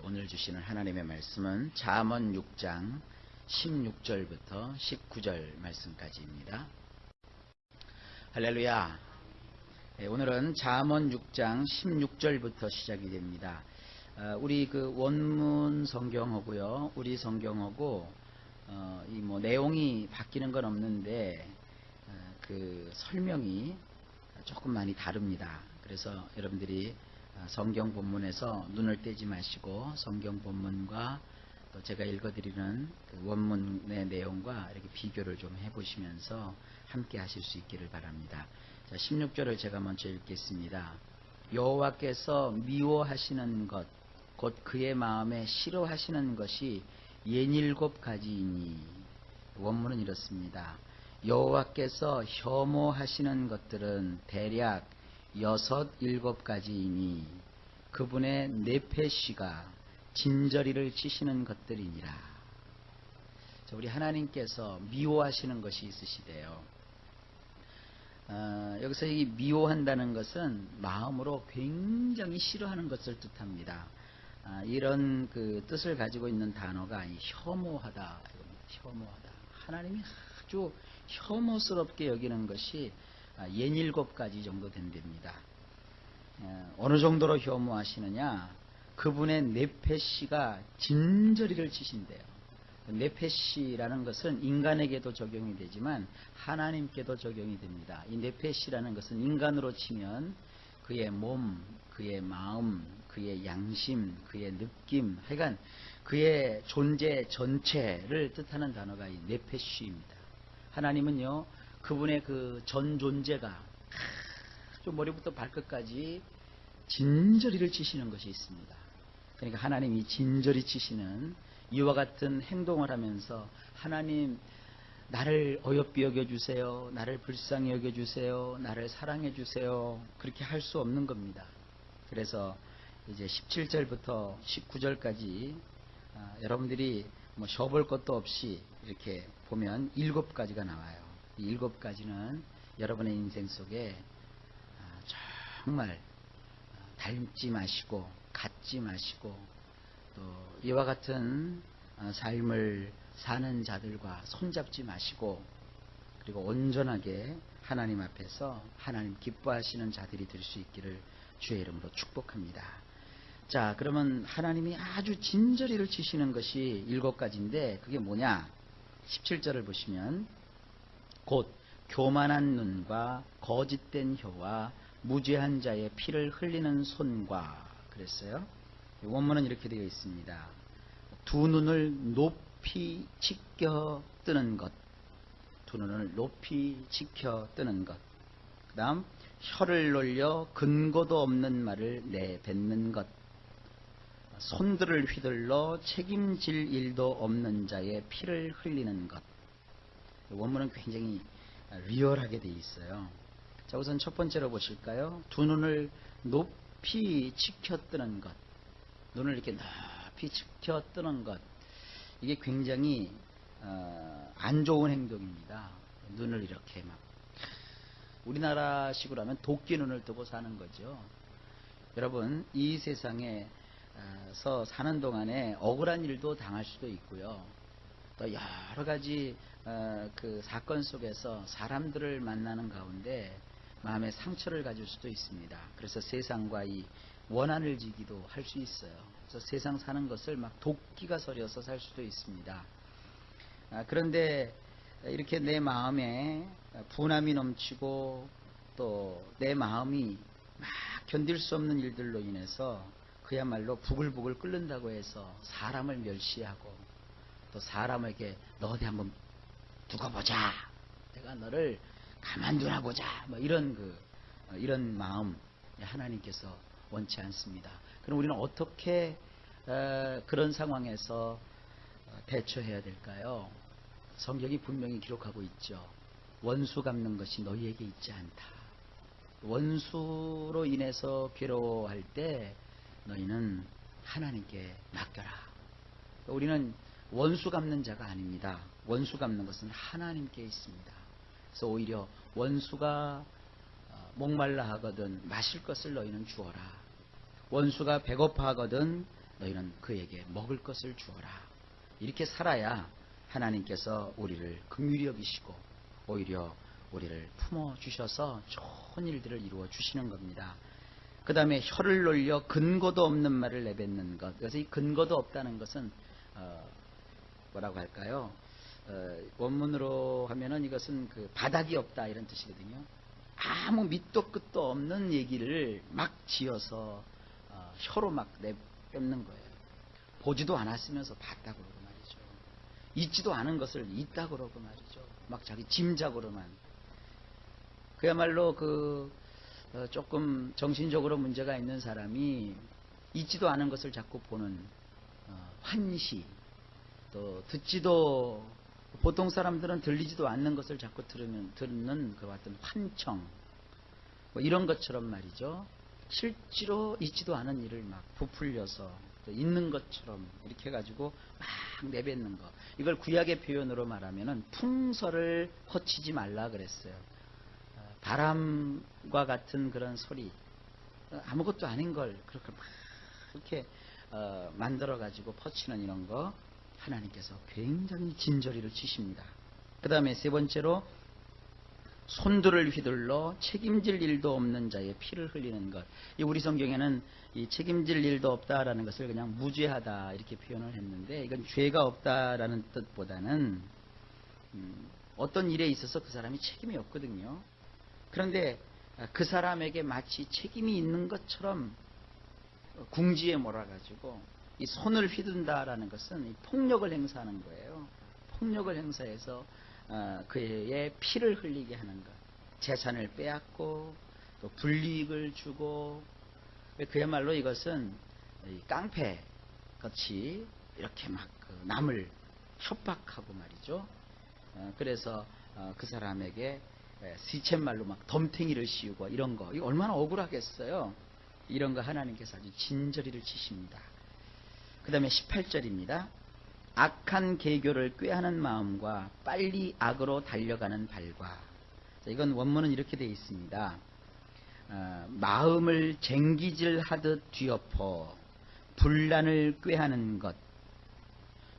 오늘 주시는 하나님의 말씀은 잠언 6장 16절부터 19절 말씀까지입니다. 할렐루야. 오늘은 잠언 6장 16절부터 시작이 됩니다. 우리 그 원문 성경하고요, 우리 성경하고 이 내용이 바뀌는 건 없는데 그 설명이 조금 많이 다릅니다. 그래서 여러분들이 성경 본문에서 눈을 떼지 마시고 성경 본문과 또 제가 읽어드리는 그 원문의 내용과 이렇게 비교를 좀 해보시면서 함께 하실 수 있기를 바랍니다. 자, 16절을 제가 먼저 읽겠습니다. 여호와께서 미워하시는 것, 곧 그의 마음에 싫어하시는 것이 67가지이니. 원문은 이렇습니다. 여호와께서 혐오하시는 것들은 대략 67가지이니 그분의 네페시가 진저리를 치시는 것들이니라. 자, 우리 하나님께서 미워하시는 것이 있으시대요. 여기서 이 미워한다는 것은 마음으로 굉장히 싫어하는 것을 뜻합니다. 이런 그 뜻을 가지고 있는 단어가 혐오하다. 혐오하다. 하나님이 아주 혐오스럽게 여기는 것이 67가지 정도 된답니다. 어느 정도로 혐오하시느냐? 그분의 네페시가 진저리를 치신대요. 네페시라는 것은 인간에게도 적용이 되지만 하나님께도 적용이 됩니다. 이 네페시라는 것은 인간으로 치면 그의 몸, 그의 마음, 그의 양심, 그의 느낌, 하여간 그의 존재 전체를 뜻하는 단어가 이 네페시입니다. 하나님은요, 그분의 그 전 존재가 좀 머리부터 발끝까지 진저리를 치시는 것이 있습니다. 그러니까 하나님이 진저리 치시는 이와 같은 행동을 하면서 하나님 나를 어여삐 여겨주세요, 나를 불쌍히 여겨주세요, 나를 사랑해주세요, 그렇게 할 수 없는 겁니다. 그래서 이제 17절부터 19절까지 여러분들이 쉬어볼 것도 없이 이렇게 보면 7가지가 나와요. 이 7가지는 여러분의 인생 속에 정말 닮지 마시고 갖지 마시고 또 이와 같은 삶을 사는 자들과 손잡지 마시고 그리고 온전하게 하나님 앞에서 하나님 기뻐하시는 자들이 될 수 있기를 주의 이름으로 축복합니다. 자, 그러면 하나님이 아주 진저리를 치시는 것이 7가지인데 그게 뭐냐? 17절을 보시면 곧 교만한 눈과 거짓된 혀와 무죄한 자의 피를 흘리는 손과 그랬어요. 원문은 이렇게 되어 있습니다. 두 눈을 높이 치켜 뜨는 것, 두 눈을 높이 치켜 뜨는 것, 그 다음 혀를 놀려 근거도 없는 말을 내뱉는 것, 손들을 휘둘러 책임질 일도 없는 자의 피를 흘리는 것. 원문은 굉장히 리얼하게 되어 있어요. 자, 우선 첫 번째로 보실까요? 두 눈을 높이 치켜 뜨는 것, 눈을 이렇게 높이 치켜 뜨는 것, 이게 굉장히 안 좋은 행동입니다. 눈을 이렇게 막 우리나라식으로 하면 도끼 눈을 뜨고 사는 거죠. 여러분, 이 세상에서 사는 동안에 억울한 일도 당할 수도 있고요. 또 여러 가지 그 사건 속에서 사람들을 만나는 가운데 마음의 상처를 가질 수도 있습니다. 그래서 세상과 이 원한을 지기도 할 수 있어요. 그래서 세상 사는 것을 막 도끼가 서려서 살 수도 있습니다. 그런데 이렇게 내 마음에 분함이 넘치고 또 내 마음이 막 견딜 수 없는 일들로 인해서 그야말로 부글부글 끓는다고 해서 사람을 멸시하고 또 사람에게 너 어디 한번 두고 보자, 내가 너를 가만두나 보자, 이런 마음 하나님께서 원치 않습니다. 그럼 우리는 어떻게 그런 상황에서 대처해야 될까요? 성경이 분명히 기록하고 있죠. 원수 갚는 것이 너희에게 있지 않다. 원수로 인해서 괴로워할 때 너희는 하나님께 맡겨라. 우리는 원수 갚는 자가 아닙니다. 원수 갚는 것은 하나님께 있습니다. 그래서 오히려 원수가 목말라 하거든 마실 것을 너희는 주어라. 원수가 배고파 하거든 너희는 그에게 먹을 것을 주어라. 이렇게 살아야 하나님께서 우리를 긍휼히 여기시고 오히려 우리를 품어주셔서 좋은 일들을 이루어 주시는 겁니다. 그 다음에 혀를 놀려 근거도 없는 말을 내뱉는 것. 그래서 이 근거도 없다는 것은 뭐라고 할까요? 원문으로 하면은 이것은 그 바닥이 없다 이런 뜻이거든요. 아무 밑도 끝도 없는 얘기를 막 지어서 혀로 막 내뱉는 거예요. 보지도 않았으면서 봤다 그러고 말이죠. 있지도 않은 것을 있다 그러고 말이죠. 막 자기 짐작으로만. 그야말로 조금 정신적으로 문제가 있는 사람이 있지도 않은 것을 자꾸 보는 환시, 또 듣지도 보통 사람들은 들리지도 않는 것을 자꾸 듣는 그 같은 환청, 뭐 이런 것처럼 말이죠. 실제로 있지도 않은 일을 막 부풀려서 또 있는 것처럼 이렇게 해가지고 막 내뱉는 거. 이걸 구약의 표현으로 말하면은 풍설을 퍼치지 말라 그랬어요. 바람과 같은 그런 소리, 아무것도 아닌 걸 그렇게 막 이렇게 만들어 가지고 퍼치는 이런 거 하나님께서 굉장히 진저리를 치십니다. 그 다음에 세 번째로 손들을 휘둘러 책임질 일도 없는 자의 피를 흘리는 것. 우리 성경에는 이 책임질 일도 없다라는 것을 그냥 무죄하다 이렇게 표현을 했는데, 이건 죄가 없다라는 뜻보다는 어떤 일에 있어서 그 사람이 책임이 없거든요. 그런데 그 사람에게 마치 책임이 있는 것처럼 궁지에 몰아가지고 이 손을 휘둔다라는 것은 이 폭력을 행사하는 거예요. 폭력을 행사해서 그의 피를 흘리게 하는 것. 재산을 빼앗고 또 불이익을 주고, 그야말로 이것은 깡패 같이 이렇게 막 남을 협박하고 말이죠. 그래서 그 사람에게 시쳇말로 막 덤탱이를 씌우고 이런 거, 이거 얼마나 억울하겠어요. 이런 거 하나님께서 아주 진저리를 치십니다. 그 다음에 18절입니다. 악한 계교를 꾀하는 마음과 빨리 악으로 달려가는 발과. 이건 원문은 이렇게 되어 있습니다. 마음을 쟁기질하듯 뒤엎어 분란을 꾀하는 것,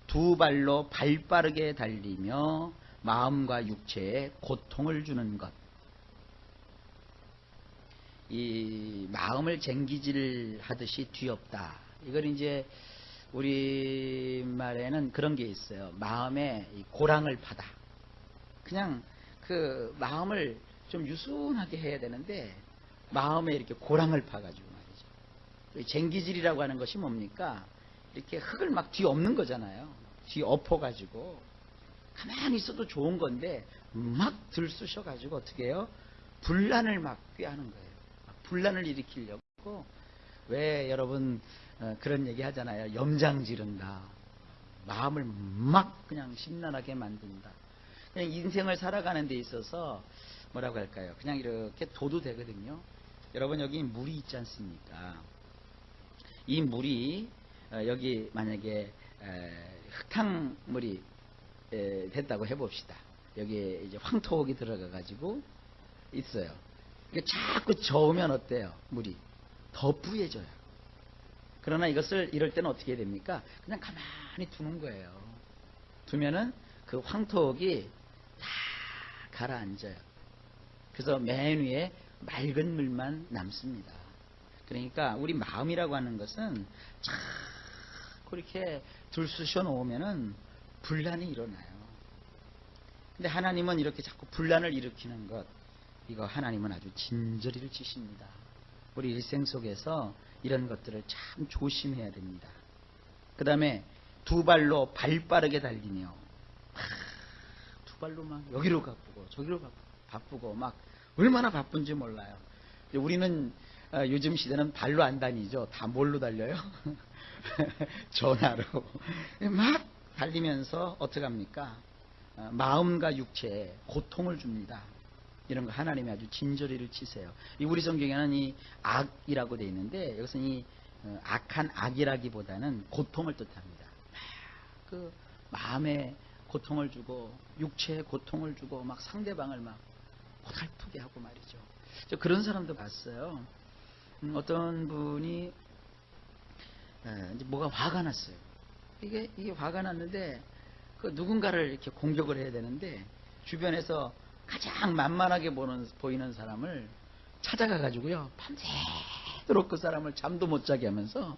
두 발로 발빠르게 달리며 마음과 육체에 고통을 주는 것. 이 마음을 쟁기질하듯이 뒤엎다. 이걸 이제 우리말에는 그런 게 있어요. 마음에 고랑을 파다. 그냥 그 마음을 좀 유순하게 해야 되는데 마음에 이렇게 고랑을 파가지고 말이죠. 쟁기질이라고 하는 것이 뭡니까? 이렇게 흙을 막 뒤엎는 거잖아요. 뒤엎어가지고 가만히 있어도 좋은 건데 막 들쑤셔가지고 어떻게 해요? 분란을 막 꾀하는 거예요. 분란을 일으키려고. 왜 여러분 그런 얘기 하잖아요. 염장 지른다. 마음을 막 그냥 심란하게 만든다. 그냥 인생을 살아가는 데 있어서 뭐라고 할까요? 그냥 이렇게 둬도 되거든요. 여러분 여기 물이 있지 않습니까? 이 물이 여기 만약에 흙탕물이 됐다고 해봅시다. 여기에 이제 황토옥이 들어가 가지고 있어요. 자꾸 저으면 어때요? 물이 더 뿌얘져요. 그러나 이것을 이럴 때는 어떻게 해야 됩니까? 그냥 가만히 두는 거예요. 두면은 그 황토옥이 다 가라앉아요. 그래서 맨 위에 맑은 물만 남습니다. 그러니까 우리 마음이라고 하는 것은 자꾸 이렇게 들쑤셔 놓으면은 분란이 일어나요. 근데 하나님은 이렇게 자꾸 분란을 일으키는 것, 이거 하나님은 아주 진저리를 치십니다. 우리 일생 속에서 이런 것들을 참 조심해야 됩니다. 그 다음에 두 발로 발빠르게 달리며 두 발로 막 여기로 바쁘고 저기로 바쁘고 막 얼마나 바쁜지 몰라요. 우리는 요즘 시대는 발로 안 다니죠. 다 뭘로 달려요? 전화로 막 달리면서 어떻게 합니까? 마음과 육체에 고통을 줍니다. 이런 거 하나님이 아주 진저리를 치세요. 우리 성경에는 이 악이라고 되어 있는데 이것은 이 악한 악이라기보다는 고통을 뜻합니다. 그 마음에 고통을 주고 육체에 고통을 주고 막 상대방을 막 고달프게 하고 말이죠. 저 그런 사람도 봤어요. 어떤 분이 이제 뭐가 화가 났어요. 이게 화가 났는데 그 누군가를 이렇게 공격을 해야 되는데 주변에서 가장 만만하게 보이는 사람을 찾아가 가지고요 밤새도록 그 사람을 잠도 못 자게 하면서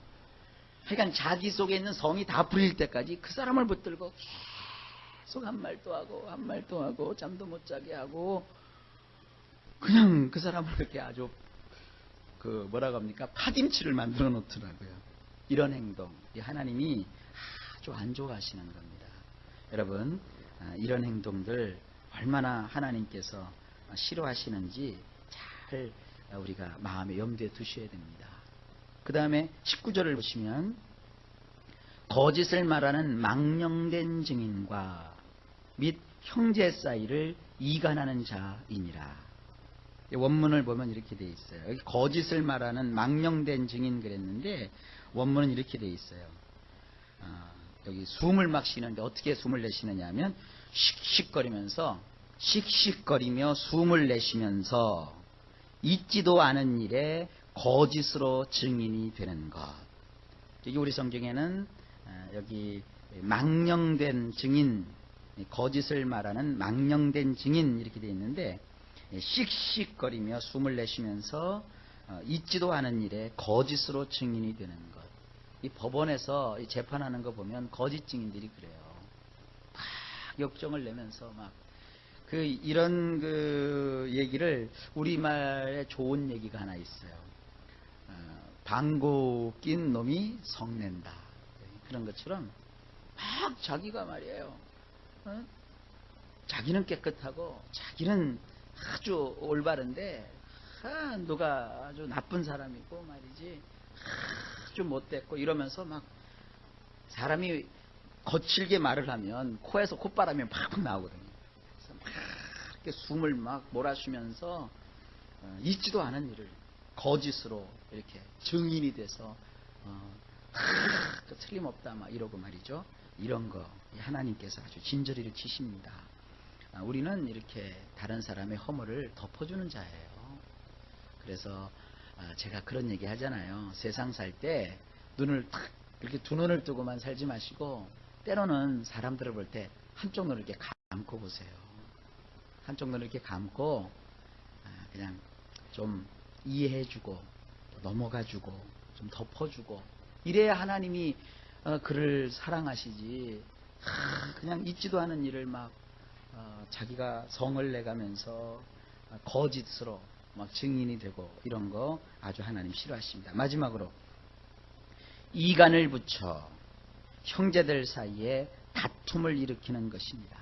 하여간 자기 속에 있는 성이 다 풀릴 때까지 그 사람을 붙들고 계속 한 말도 하고 잠도 못 자게 하고 그냥 그 사람을 그렇게 아주 그 뭐라고 합니까? 파김치를 만들어 놓더라고요. 이런 행동, 하나님이 아주 안 좋아하시는 겁니다. 여러분, 이런 행동들 얼마나 하나님께서 싫어하시는지 잘 우리가 마음에 염두에 두셔야 됩니다. 그 다음에 19절을 보시면 거짓을 말하는 망령된 증인과 및 형제 사이를 이간하는 자이니라. 원문을 보면 이렇게 돼 있어요. 여기 거짓을 말하는 망령된 증인 그랬는데 원문은 이렇게 돼 있어요. 여기 숨을 막 쉬는데 어떻게 숨을 내쉬느냐 하면 씩씩거리며 숨을 내쉬면서 있지도 않은 일에 거짓으로 증인이 되는 것. 여기 우리 성경에는 여기 망령된 증인, 거짓을 말하는 망령된 증인 이렇게 돼 있는데 씩씩거리며 숨을 내쉬면서 있지도 않은 일에 거짓으로 증인이 되는 것. 이 법원에서 재판하는 거 보면 거짓 증인들이 그래요. 막 역정을 내면서 막 이런 얘기를 우리말에 좋은 얘기가 하나 있어요. 방구 낀 놈이 성낸다. 그런 것처럼 막 자기가 말이에요. 자기는 깨끗하고 자기는 아주 올바른데 누가 아주 나쁜 사람이고 말이지 아주 못됐고 이러면서 막 사람이 거칠게 말을 하면 코에서 콧바람이 팍팍 나오거든요. 그래서 막 이렇게 숨을 막 몰아쉬면서 있지도 않은 일을 거짓으로 이렇게 증인이 돼서 틀림없다 막 이러고 말이죠. 이런 거 하나님께서 아주 진저리를 치십니다. 우리는 이렇게 다른 사람의 허물을 덮어주는 자예요. 그래서 제가 그런 얘기 하잖아요. 세상 살 때 눈을 탁 이렇게 두 눈을 뜨고만 살지 마시고 때로는 사람들을 볼 때 한쪽 눈을 이렇게 감고 보세요. 한쪽 눈을 이렇게 감고 그냥 좀 이해해주고 넘어가주고 좀 덮어주고 이래야 하나님이 그를 사랑하시지. 그냥 있지도 않은 일을 막 자기가 성을 내가면서 거짓으로 막 증인이 되고 이런 거 아주 하나님 싫어하십니다. 마지막으로 이간을 붙여 형제들 사이에 다툼을 일으키는 것입니다.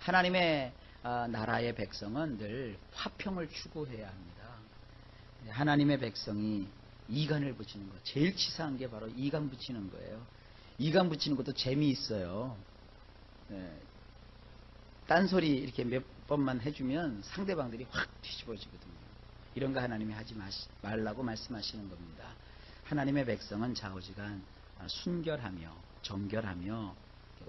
하나님의 나라의 백성은 늘 화평을 추구해야 합니다. 하나님의 백성이 이간을 붙이는 거 제일 치사한 게 바로 이간 붙이는 거예요. 이간 붙이는 것도 재미있어요. 딴소리 이렇게 몇 번만 해주면 상대방들이 확 뒤집어지거든요. 이런 거 하나님이 하지 말라고 말씀하시는 겁니다. 하나님의 백성은 좌우지간 순결하며 정결하며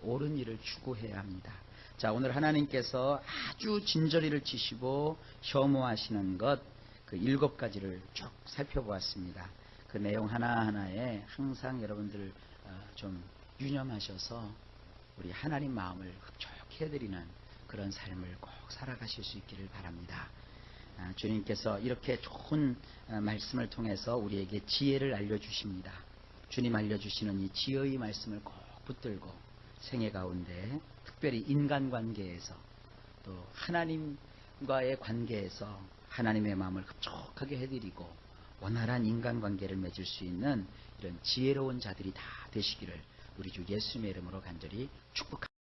옳은 일을 추구해야 합니다. 자, 오늘 하나님께서 아주 진저리를 치시고 혐오하시는 것 그 7가지를 쭉 살펴보았습니다. 그 내용 하나하나에 항상 여러분들 좀 유념하셔서 우리 하나님 마음을 흡족히 해드리는 그런 삶을 꼭 살아가실 수 있기를 바랍니다. 주님께서 이렇게 좋은 말씀을 통해서 우리에게 지혜를 알려주십니다. 주님 알려주시는 이 지혜의 말씀을 꼭 붙들고 생애 가운데 특별히 인간관계에서 또 하나님과의 관계에서 하나님의 마음을 흡족하게 해드리고 원활한 인간관계를 맺을 수 있는 이런 지혜로운 자들이 다 되시기를 우리 주 예수님의 이름으로 간절히 축복합니다.